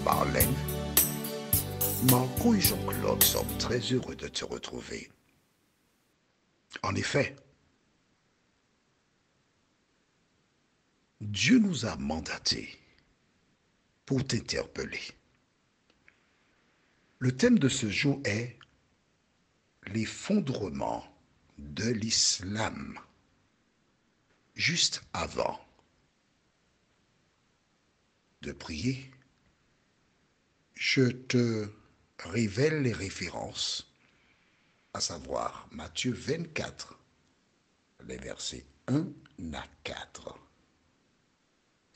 Marlène, Marco et Jean-Claude sommes très heureux de te retrouver. En effet, Dieu nous a mandatés pour t'interpeller. Le thème de ce jour est l'effondrement de l'islam. Juste avant de prier, je te révèle les références, à savoir Matthieu 24, les versets 1 à 4,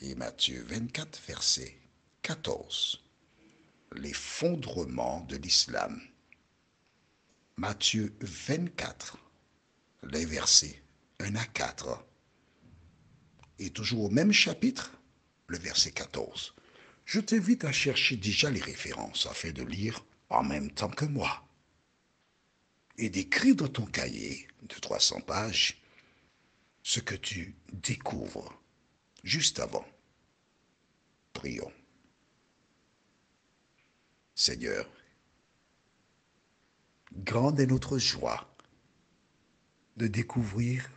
et Matthieu 24, verset 14, l'effondrement de l'islam. Matthieu 24, les versets 1 à 4, et toujours au même chapitre, le verset 14. Je t'invite à chercher déjà les références afin de lire en même temps que moi et d'écrire dans ton cahier de 300 pages ce que tu découvres juste avant. Prions. Seigneur, grande est notre joie de découvrir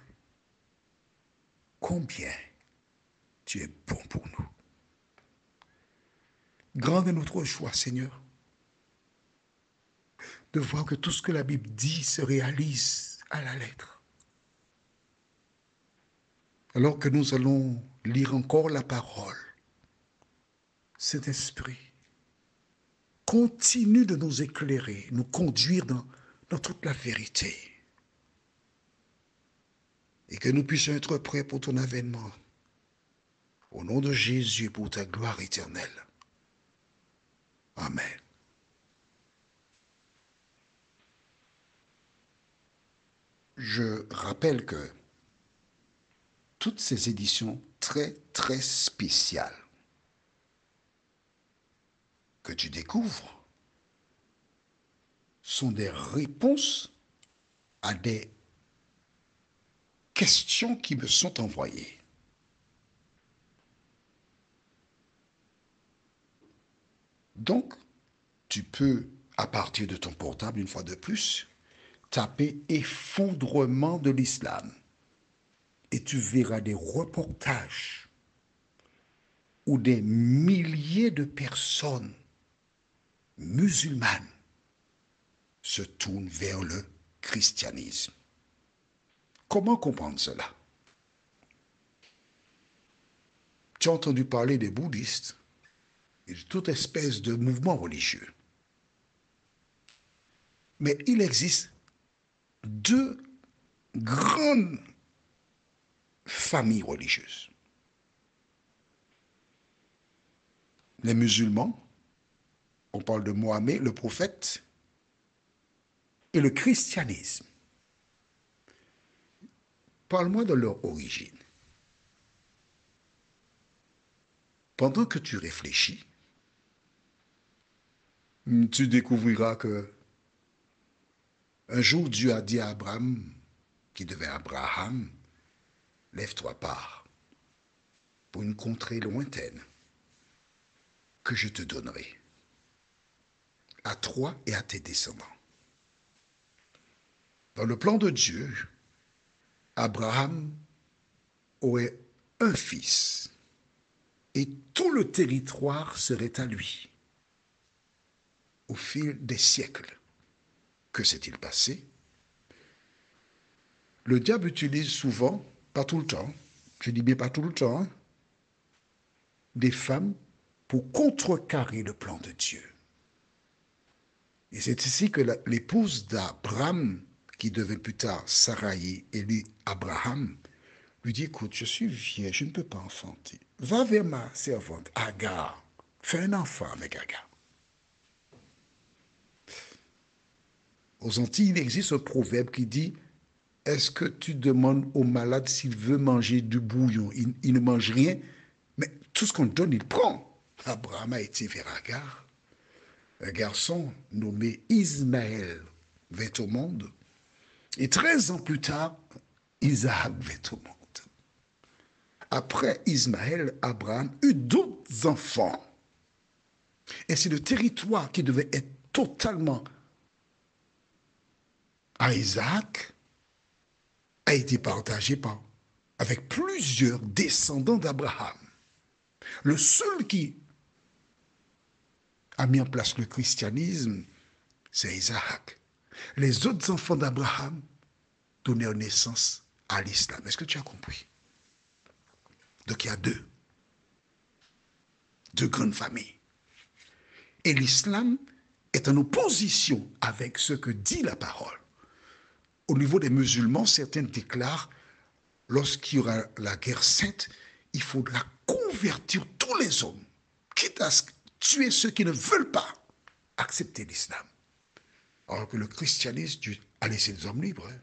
combien tu es bon pour nous. Grande est notre joie, Seigneur, de voir que tout ce que la Bible dit se réalise à la lettre. Alors que nous allons lire encore la parole, cet esprit continue de nous éclairer, nous conduire dans toute la vérité. Et que nous puissions être prêts pour ton avènement. Au nom de Jésus, pour ta gloire éternelle. Amen. Je rappelle que toutes ces éditions très spéciales que tu découvres sont des réponses à des questions qui me sont envoyées. Donc, tu peux, à partir de ton portable, une fois de plus, taper « effondrement de l'islam » et tu verras des reportages où des milliers de personnes musulmanes se tournent vers le christianisme. Comment comprendre cela? Tu as entendu parler des bouddhistes et de toute espèce de mouvement religieux. Mais il existe deux grandes familles religieuses. Les musulmans, on parle de Mohammed, le prophète, et le christianisme. Parle-moi de leur origine. Pendant que tu réfléchis, tu découvriras que un jour Dieu a dit à Abraham, qui devint Abraham, lève-toi pars pour une contrée lointaine que je te donnerai à toi et à tes descendants. Dans le plan de Dieu, Abraham aurait un fils et tout le territoire serait à lui. Au fil des siècles, que s'est-il passé? Le diable utilise souvent, pas tout le temps, je dis bien pas tout le temps, hein, des femmes pour contrecarrer le plan de Dieu. Et c'est ici que l'épouse d'Abraham, qui devint plus tard Sarai et lui Abraham, lui dit, écoute, je suis vieille, je ne peux pas enfanter. Va vers ma servante, Agar. Fais un enfant avec Agar. Aux Antilles, il existe un proverbe qui dit, est-ce que tu demandes au malade s'il veut manger du bouillon? Il ne mange rien, mais tout ce qu'on donne, il prend. Abraham a été vers Agar. Un garçon nommé Ismaël vint au monde. Et 13 ans plus tard, Isaac vint au monde. Après Ismaël, Abraham eut d'autres enfants. Et c'est le territoire qui devait être totalement à Isaac, a été partagé avec plusieurs descendants d'Abraham. Le seul qui a mis en place le christianisme, c'est Isaac. Les autres enfants d'Abraham donnèrent naissance à l'islam. Est-ce que tu as compris? Donc il y a deux grandes familles. Et l'islam est en opposition avec ce que dit la parole. Au niveau des musulmans, certains déclarent, lorsqu'il y aura la guerre sainte, il faudra convertir tous les hommes, quitte à tuer ceux qui ne veulent pas accepter l'islam. Alors que le christianisme a laissé les hommes libres. Hein.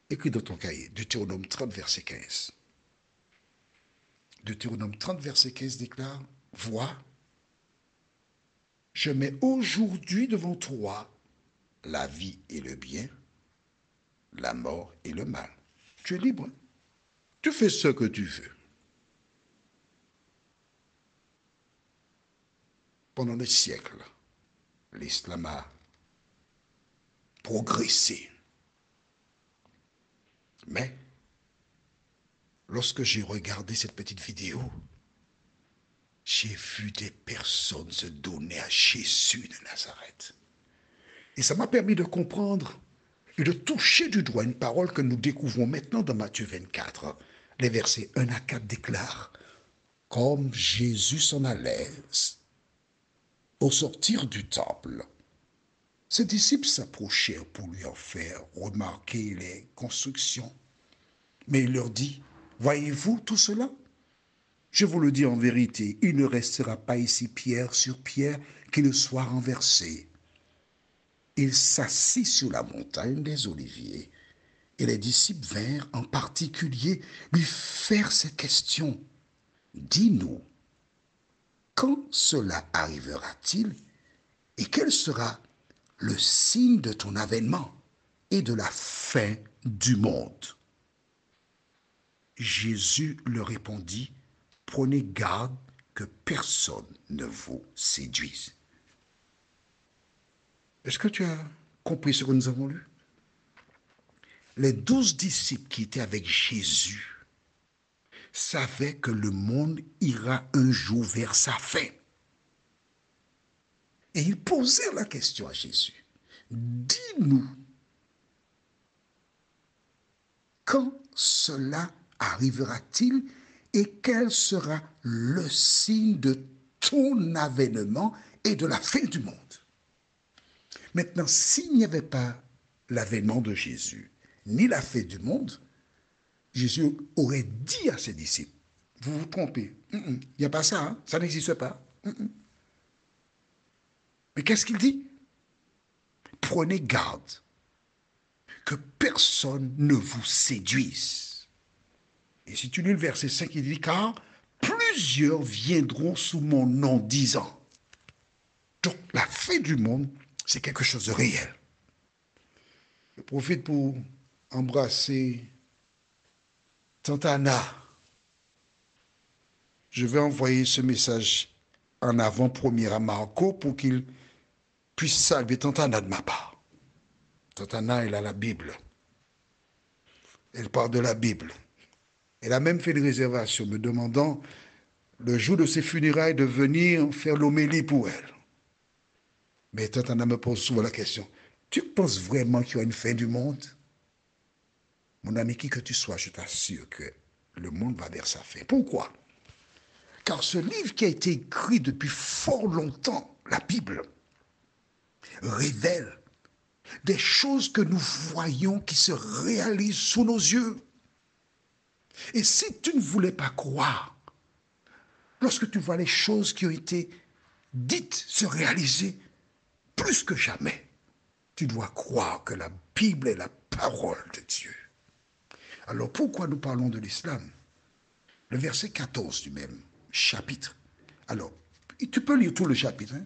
Écris dans ton cahier, Deutéronome 30, verset 15. Deutéronome 30, verset 15 déclare, « Vois, je mets aujourd'hui devant toi la vie et le bien, la mort et le mal. » Tu es libre. Tu fais ce que tu veux. Pendant des siècles, l'islam a progressé. Mais, lorsque j'ai regardé cette petite vidéo, j'ai vu des personnes se donner à Jésus de Nazareth. Et ça m'a permis de comprendre et de toucher du doigt une parole que nous découvrons maintenant dans Matthieu 24. Les versets 1 à 4 déclarent, « Comme Jésus s'en allait au sortir du temple, ses disciples s'approchèrent pour lui en faire remarquer les constructions. Mais il leur dit, « Voyez-vous tout cela? Je vous le dis en vérité, il ne restera pas ici pierre sur pierre qui ne soit renversée. » Il s'assit sur la montagne des Oliviers, et les disciples vinrent en particulier lui faire cette question. « Dis-nous, quand cela arrivera-t-il et quel sera le signe de ton avènement et de la fin du monde? » Jésus leur répondit, « Prenez garde que personne ne vous séduise. » Est-ce que tu as compris ce que nous avons lu? Les 12 disciples qui étaient avec Jésus savaient que le monde ira un jour vers sa fin. Et ils posèrent la question à Jésus. Dis-nous, quand cela arrivera-t-il et quel sera le signe de ton avènement et de la fin du monde? Maintenant, s'il n'y avait pas l'avènement de Jésus, ni la fin du monde, Jésus aurait dit à ses disciples, vous vous trompez, il n'y a pas ça, hein? Ça n'existe pas. Mais qu'est-ce qu'il dit? Prenez garde que personne ne vous séduise. Et si tu lis le verset 5, il dit, car plusieurs viendront sous mon nom disant. Donc la fin du monde, c'est quelque chose de réel. Je profite pour embrasser Tante Anna. Je vais envoyer ce message en avant-première à Marco pour qu'il puisse saluer Tante Anna de ma part. Tante Anna, elle a la Bible. Elle parle de la Bible. Elle a même fait une réservation me demandant le jour de ses funérailles de venir faire l'homélie pour elle. Mais Tante Anna me pose souvent la question, tu penses vraiment qu'il y aura une fin du monde? Mon ami, qui que tu sois, je t'assure que le monde va vers sa fin. Pourquoi? Car ce livre qui a été écrit depuis fort longtemps, la Bible, révèle des choses que nous voyons qui se réalisent sous nos yeux. Et si tu ne voulais pas croire, lorsque tu vois les choses qui ont été dites se réaliser, plus que jamais, tu dois croire que la Bible est la parole de Dieu. Alors pourquoi nous parlons de l'islam? Le verset 14 du même chapitre. Alors, tu peux lire tout le chapitre, hein?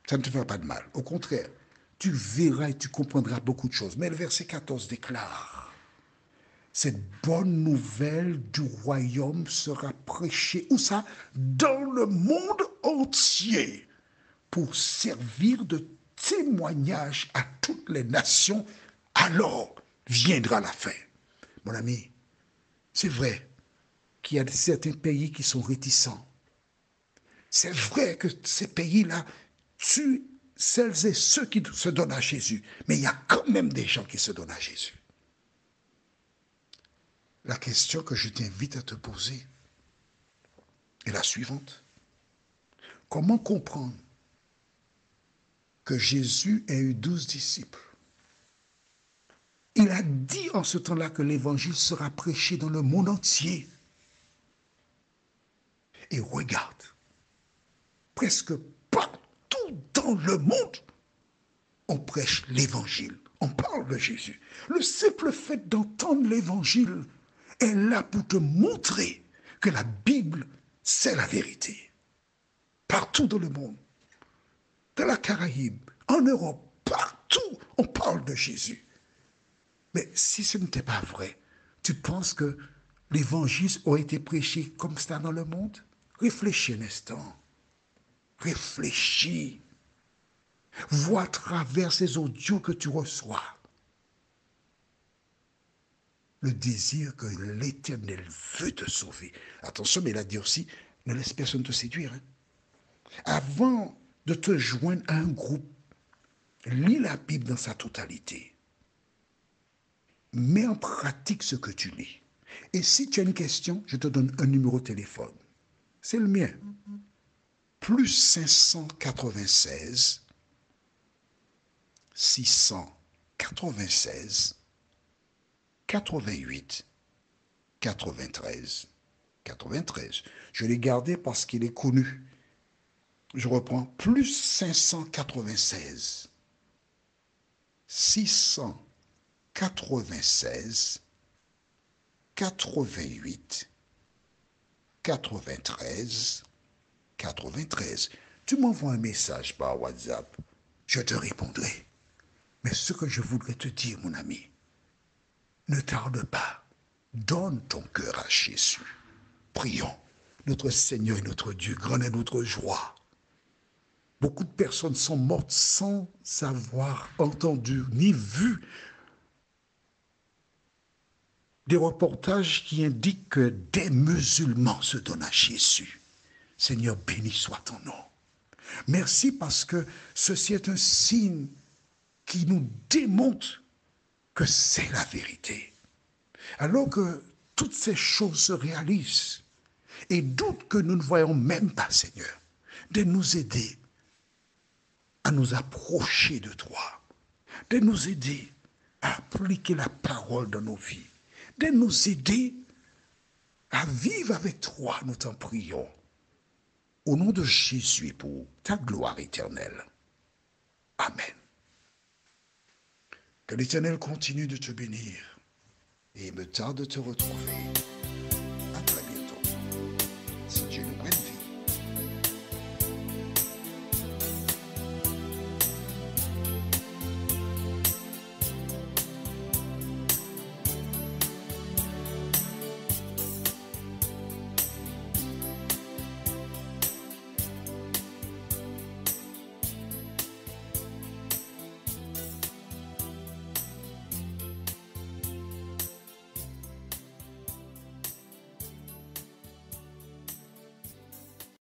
Ça ne te fera pas de mal. Au contraire, tu verras et tu comprendras beaucoup de choses. Mais le verset 14 déclare, cette bonne nouvelle du royaume sera prêchée, où ça? Dans le monde entier, pour servir de témoignage à toutes les nations, alors viendra la fin. Mon ami, c'est vrai qu'il y a certains pays qui sont réticents. C'est vrai que ces pays-là tuent celles et ceux qui se donnent à Jésus. Mais il y a quand même des gens qui se donnent à Jésus. La question que je t'invite à te poser est la suivante. Comment comprendre que Jésus ait eu 12 disciples? Il a dit en ce temps-là que l'évangile sera prêché dans le monde entier. Et regarde, presque partout dans le monde, on prêche l'évangile, on parle de Jésus. Le simple fait d'entendre l'évangile est là pour te montrer que la Bible, c'est la vérité. Partout dans le monde, dans la Caraïbe, en Europe, partout, on parle de Jésus. Mais si ce n'était pas vrai, tu penses que l'évangile aurait été prêché comme ça dans le monde? Réfléchis un instant. Réfléchis. Vois à travers ces audios que tu reçois le désir que l'Éternel veut te sauver. Attention, mais il a dit aussi, ne laisse personne te séduire. Avant de te joindre à un groupe, lis la Bible dans sa totalité. Mets en pratique ce que tu lis. Et si tu as une question, je te donne un numéro de téléphone. C'est le mien. Plus 596 696 88 93 93. Je l'ai gardé parce qu'il est connu. Je reprends. Plus 596 696 88 93 93. Tu m'envoies un message par WhatsApp, je te répondrai. Mais ce que je voudrais te dire, mon ami, ne tarde pas. Donne ton cœur à Jésus. Prions. Notre Seigneur et notre Dieu, grande est notre joie. Beaucoup de personnes sont mortes sans avoir entendu ni vu des reportages qui indiquent que des musulmans se donnent à Jésus. Seigneur, béni soit ton nom. Merci parce que ceci est un signe qui nous démontre que c'est la vérité. Alors que toutes ces choses se réalisent, et d'autres que nous ne voyons même pas, Seigneur, de nous aider à nous approcher de toi, de nous aider à appliquer la parole dans nos vies, de nous aider à vivre avec toi, nous t'en prions. Au nom de Jésus, pour ta gloire éternelle. Amen. Que l'Éternel continue de te bénir et il me tarde de te retrouver. À très bientôt. Si Dieu nous